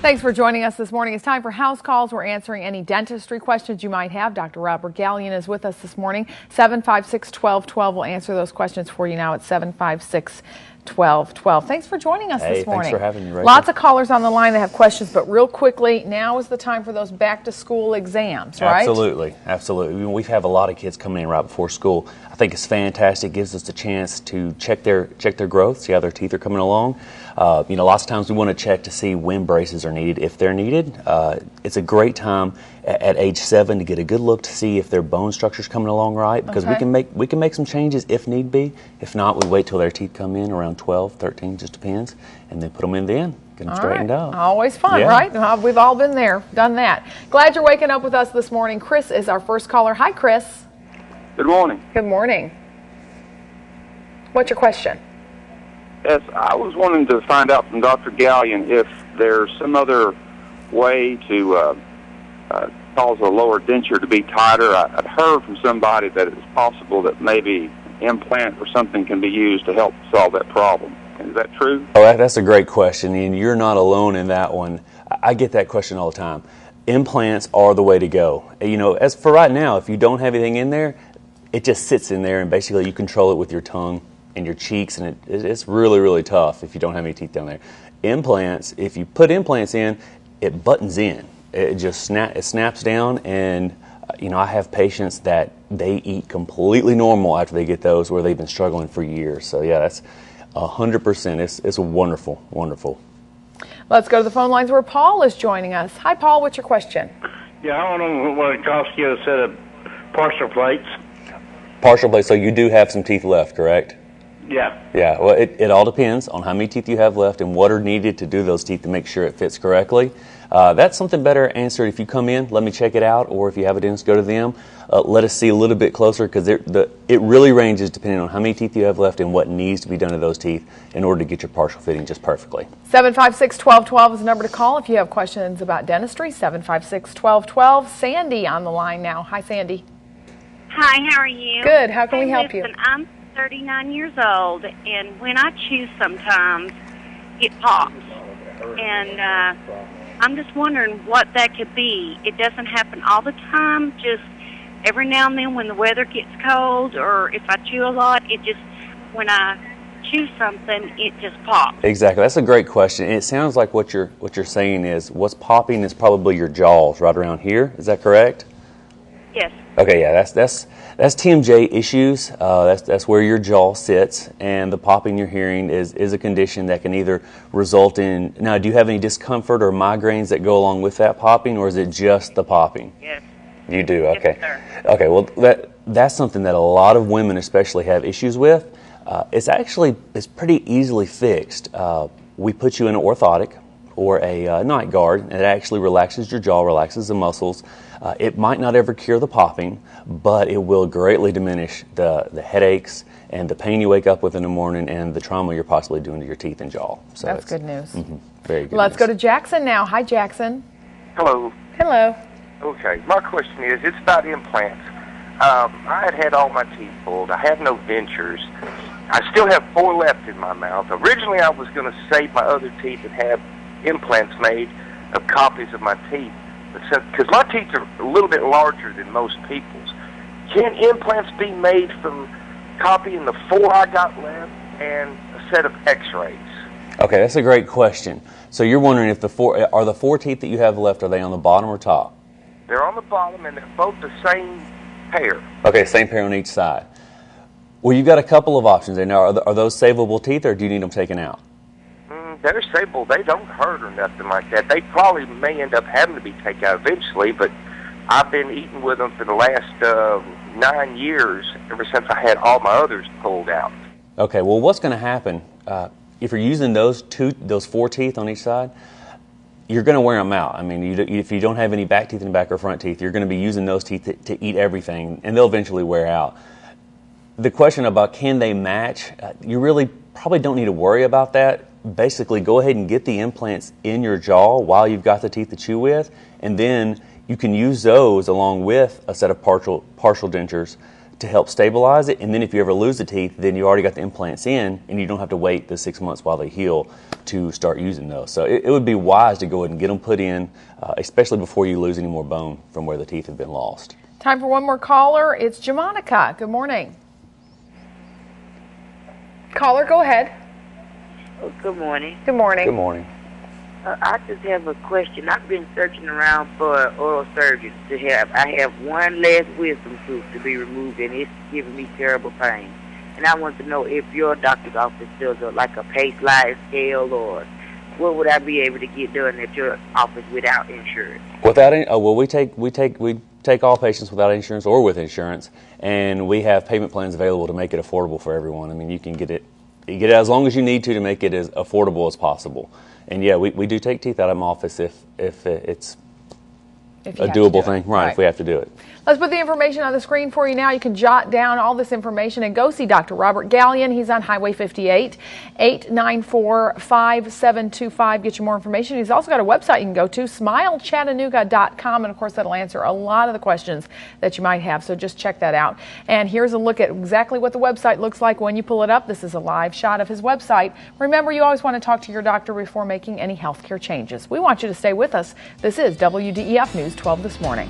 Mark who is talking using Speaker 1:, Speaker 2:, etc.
Speaker 1: Thanks for joining us this morning. It's time for house calls. We're answering any dentistry questions you might have. Dr. Robert Gallion is with us this morning. 756-1212. We'll answer those questions for you now at 756-1212. Thanks for joining us this morning.
Speaker 2: Thanks for having me, Rachel.
Speaker 1: Lots of callers on the line that have questions, but real quickly, now is the time for those back-to-school exams, right?
Speaker 2: Absolutely, absolutely. We have a lot of kids coming in right before school. I think it's fantastic. It gives us the chance to check their growth, see how their teeth are coming along. Lots of times we want to check to see when braces are needed, if they're needed. It's a great time at age 7 to get a good look to see if their bone structure's coming along right, because we can make some changes if need be. If not, we wait till their teeth come in around 12, 13, just depends, and then put them in then. Get them straightened out.
Speaker 1: Always fun, right? We've all been there, done that. Glad you're waking up with us this morning. Chris is our first caller. Hi, Chris.
Speaker 3: Good morning.
Speaker 1: Good morning. What's your question?
Speaker 3: Yes, I was wanting to find out from Dr. Gallion if there's some other way to cause a lower denture to be tighter. I've heard from somebody that it's possible that maybe implant or something can be used to help solve that problem. Is that true?
Speaker 2: Oh, that's a great question, and you're not alone in that one. I get that question all the time. Implants are the way to go. As for right now, if you don't have anything in there, it just sits in there, and basically you control it with your tongue and your cheeks, and it's really, really tough if you don't have any teeth down there. Implants, if you put implants in, it buttons in. It just snaps down, and I have patients that they eat completely normal after they get those, where they've been struggling for years. So yeah, that's 100%. It's wonderful, wonderful.
Speaker 1: Let's go to the phone lines where Paul is joining us. Hi, Paul. What's your question?
Speaker 4: Yeah, I don't know what it costs you a set of partial plates.
Speaker 2: Partial plates. So you do have some teeth left, correct?
Speaker 4: Yeah.
Speaker 2: Yeah, well, it all depends on how many teeth you have left and what are needed to do those teeth to make sure it fits correctly. That's something better answered if you come in, let me check it out, or if you have a dentist, go to them. Let us see a little bit closer, because it really ranges depending on how many teeth you have left and what needs to be done to those teeth in order to get your partial fitting just perfectly.
Speaker 1: 756-1212 is the number to call if you have questions about dentistry. 756-1212. Sandy on the line now. Hi, Sandy.
Speaker 5: Hi, how are you?
Speaker 1: Good. How can we help you?
Speaker 5: I'm 39 years old, and when I chew sometimes, it pops. And I'm just wondering what that could be. It doesn't happen all the time, just every now and then when the weather gets cold, or if I chew a lot, when I chew something, it just pops.
Speaker 2: Exactly. That's a great question. And it sounds like what you're saying is what's popping is probably your jaws right around here. Is that correct?
Speaker 5: Yes.
Speaker 2: Okay, yeah, that's TMJ issues. That's where your jaw sits, and the popping you're hearing is a condition that can either result in. Now, do you have any discomfort or migraines that go along with that popping, or is it just the popping?
Speaker 5: Yes.
Speaker 2: You do. Okay.
Speaker 5: Yes, sir.
Speaker 2: Okay. Well, that's something that a lot of women, especially, have issues with. It's pretty easily fixed. We put you in an orthotic or a night guard, and it actually relaxes your jaw, relaxes the muscles. It might not ever cure the popping, but it will greatly diminish the headaches and the pain you wake up with in the morning and the trauma you're possibly doing to your teeth and jaw. So
Speaker 1: that's good news.
Speaker 2: Very good.
Speaker 1: Let's go to Jackson now. Hi, Jackson.
Speaker 6: Hello.
Speaker 1: Hello.
Speaker 6: Okay, my question is, it's about implants. I had all my teeth pulled. I have no dentures. I still have 4 left in my mouth. Originally, I was going to save my other teeth and have implants made of copies of my teeth. Because my teeth are a little bit larger than most people's, can implants be made from copying the 4 I got left and a set of x-rays?
Speaker 2: Okay, that's a great question. So you're wondering if the 4 teeth that you have left, are they on the bottom or top?
Speaker 6: They're on the bottom, and they're both the same pair.
Speaker 2: Okay, same pair on each side. Well, you've got a couple of options there. Now, are those savable teeth, or do you need them taken out?
Speaker 6: They're savable. They don't hurt or nothing like that. They probably may end up having to be taken out eventually, but I've been eating with them for the last 9 years, ever since I had all my others pulled out.
Speaker 2: Okay, well, what's going to happen, if you're using those 4 teeth on each side, you're going to wear them out. I mean, if you don't have any back teeth in the back or front teeth, you're going to be using those teeth to eat everything, and they'll eventually wear out. The question about can they match, you really probably don't need to worry about that. Basically, go ahead and get the implants in your jaw while you've got the teeth to chew with, and then you can use those along with a set of partial dentures to help stabilize it, and then if you ever lose the teeth, then you already got the implants in, and you don't have to wait the 6 months while they heal to start using those. So it would be wise to go ahead and get them put in, especially before you lose any more bone from where the teeth have been lost.
Speaker 1: Time for one more caller. It's Jamonica. Good morning. Caller, go ahead.
Speaker 7: Oh, good morning.
Speaker 1: Good morning.
Speaker 2: Good morning.
Speaker 7: I just have a question. I've been searching around for oral surgeons to have. I have one last wisdom tooth to be removed, and it's giving me terrible pain. And I want to know if your doctor's office does like a pace line scale, or what would I be able to get done at your office without insurance?
Speaker 2: Without any, well, we take all patients without insurance or with insurance, and we have payment plans available to make it affordable for everyone. I mean, you can get it as long as you need to make it as affordable as possible. And yeah, we do take teeth out of my office if it's a doable thing, right, if we have to do it.
Speaker 1: Let's put the information on the screen for you now. You can jot down all this information and go see Dr. Robert Gallion. He's on Highway 58, 894-5725. Get you more information. He's also got a website you can go to, smilechattanooga.com, and of course that'll answer a lot of the questions that you might have, so just check that out. And here's a look at exactly what the website looks like when you pull it up. This is a live shot of his website. Remember, you always want to talk to your doctor before making any healthcare changes. We want you to stay with us. This is WDEF News 12 this morning.